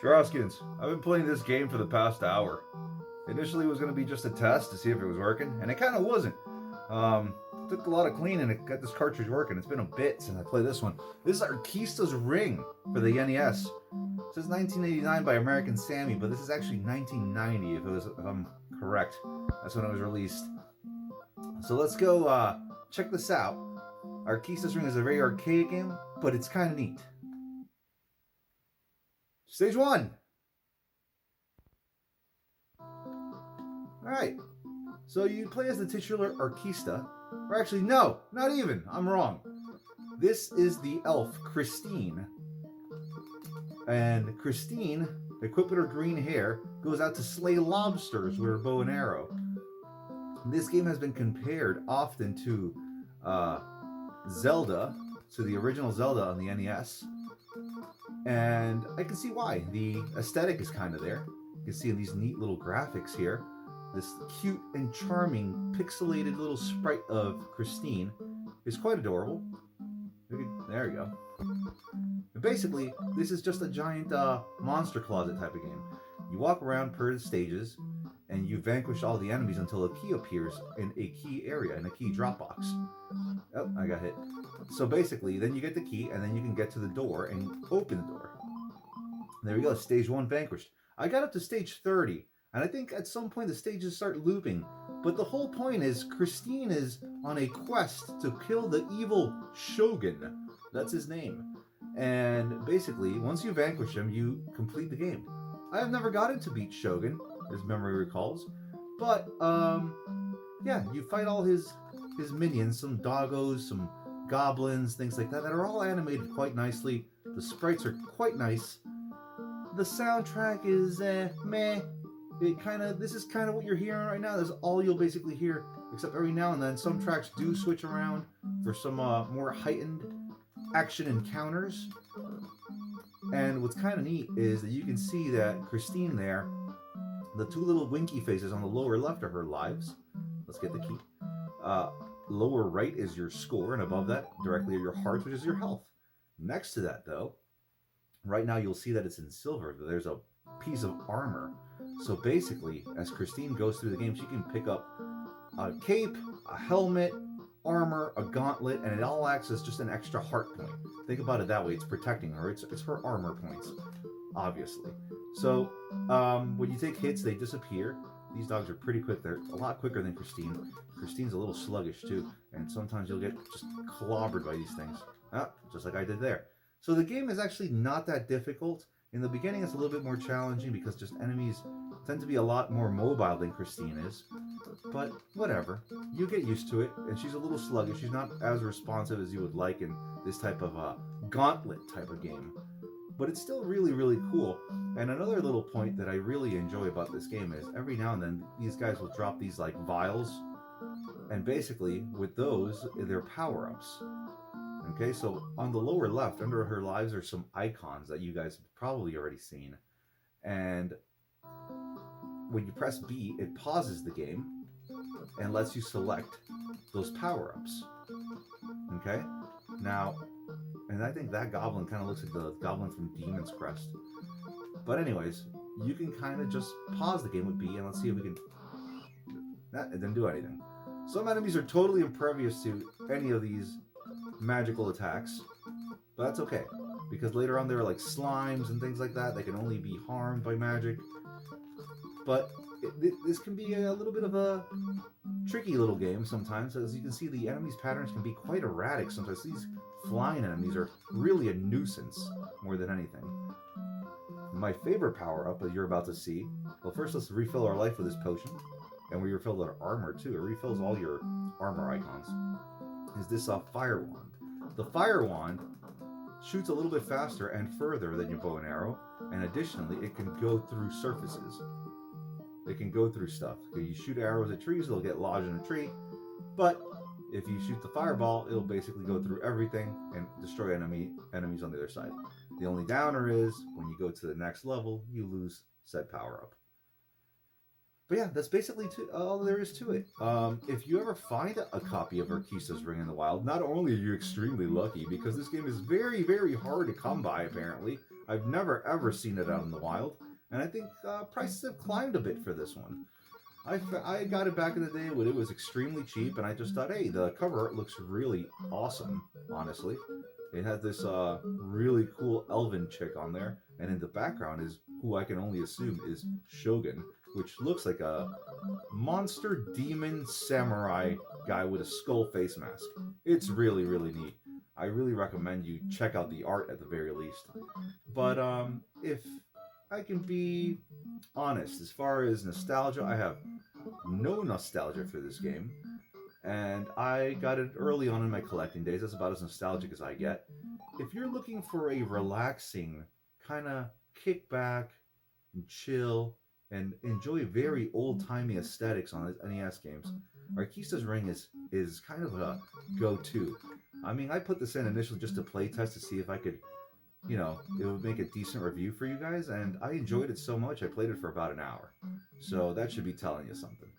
Droskins, I've been playing this game for the past hour. Initially, it was going to be just a test to see if it was working, and it kind of wasn't. Took a lot of cleaning to get this cartridge working. It's been a bit since I played this one. This is Arkista's Ring for the NES. It says 1989 by American Sammy, but this is actually 1990 if I'm correct. That's when it was released. So let's go check this out. Arkista's Ring is a very archaic game, but it's kind of neat. Stage 1. Alright, so you play as the titular Arkista, or actually no, not even, I'm wrong. This is the elf, Christine. And Christine, equipped with her green hair, goes out to slay lobsters with her bow and arrow. This game has been compared often to Zelda, to the original Zelda on the NES. And I can see why. The aesthetic is kind of there. You can see these neat little graphics here. This cute and charming pixelated little sprite of Christine is quite adorable. There you go. And basically, this is just a giant monster closet type of game. You walk around per the stages, and you vanquish all the enemies until a key appears in a key area, in a key drop box. Oh, I got hit. So basically, then you get the key, and then you can get to the door and open the door. There we go, stage 1 vanquished. I got up to stage 30, and I think at some point the stages start looping. But the whole point is Christine is on a quest to kill the evil Shogun. That's his name. And basically, once you vanquish him, you complete the game. I have never gotten to beat Shogun, as memory recalls. But, yeah, you fight all his minions, some doggos, some goblins, things like that are all animated quite nicely. The sprites are quite nice. The soundtrack is meh. This is kind of what you're hearing right now. That's all you'll basically hear, except every now and then some tracks do switch around for some more heightened action encounters. And what's kind of neat is that you can see that Christine there, the two little winky faces on the lower left are her lives. Let's get the key. Lower right is your score, and above that, directly are your hearts, which is your health. Next to that, though, right now you'll see that it's in silver. There's a piece of armor. So basically, as Christine goes through the game, she can pick up a cape, a helmet, armor, a gauntlet, and it all acts as just an extra heart point. Think about it that way. It's protecting her. It's her armor points, obviously. So when you take hits, they disappear. These dogs are pretty quick. They're a lot quicker than Christine. Christine's a little sluggish too, and sometimes you'll get just clobbered by these things. Just like I did there. So the game is actually not that difficult. In the beginning, it's a little bit more challenging because just enemies tend to be a lot more mobile than Christine is. But whatever, you get used to it, and she's a little sluggish. She's not as responsive as you would like in this type of gauntlet type of game. But it's still really, really cool. And another little point that I really enjoy about this game is every now and then these guys will drop these like vials, and basically with those, they're power-ups. Okay, so on the lower left, under her lives, are some icons that you guys have probably already seen. And when you press B, it pauses the game and lets you select those power-ups. Okay? Now, and I think that goblin kind of looks like the goblin from Demon's Crest. But anyways, you can kind of just pause the game with B, and let's see if we can... It didn't do anything. Some enemies are totally impervious to any of these magical attacks, but that's okay, because later on there are like slimes and things like that can only be harmed by magic. But this can be a little bit of a tricky little game sometimes. As you can see, the enemies' patterns can be quite erratic sometimes. These flying enemies are really a nuisance more than anything. My favorite power-up, as you're about to see, well, first let's refill our life with this potion, and we refilled our armor too. It refills all your armor icons. Is this fire wand. The fire wand shoots a little bit faster and further than your bow and arrow, and additionally it can go through surfaces. It can go through stuff. You shoot arrows at trees, they'll get lodged in a tree, but if you shoot the fireball, it'll basically go through everything and destroy enemies on the other side. The only downer is when you go to the next level, you lose said power up. But yeah, that's basically all there is to it. If you ever find a copy of Arkista's Ring in the wild, not only are you extremely lucky, because this game is very, very hard to come by, apparently. I've never ever seen it out in the wild, and I think prices have climbed a bit for this one. I got it back in the day when it was extremely cheap, and I just thought, hey, the cover art looks really awesome. Honestly, it had this really cool elven chick on there, and in the background is who I can only assume is Shogun, which looks like a monster demon samurai guy with a skull face mask. It's really really neat. I really recommend you check out the art at the very least. But if I can be honest, as far as nostalgia, I have no nostalgia for this game, and I got it early on in my collecting days. That's about as nostalgic as I get. If you're looking for a relaxing kind of kick back and chill and enjoy very old timey aesthetics on the NES games, Arkista's Ring is kind of a go to. I mean, I put this in initially just to play test to see if I could, it would make a decent review for you guys, and I enjoyed it so much I played it for about an hour. So that should be telling you something.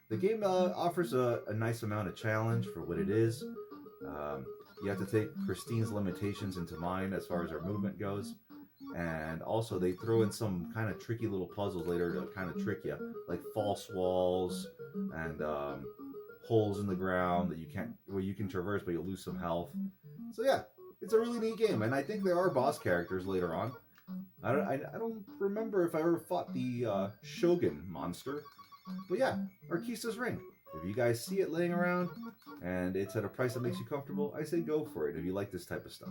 The game offers a nice amount of challenge for what it is. Um, you have to take Christine's limitations into mind as far as her movement goes. And also, they throw in some kind of tricky little puzzles later to kind of trick you, like false walls and holes in the ground that you can't, where you can traverse, but you'll lose some health. So yeah, it's a really neat game, and I think there are boss characters later on. I don't remember if I ever fought the Shogun monster, but yeah, Arkista's Ring. If you guys see it laying around and it's at a price that makes you comfortable, I say go for it if you like this type of stuff.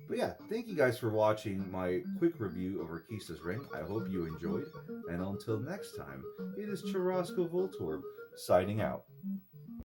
But yeah, thank you guys for watching my quick review of Arkista's Ring. I hope you enjoyed, and until next time, it is Churrasco Voltorb signing out.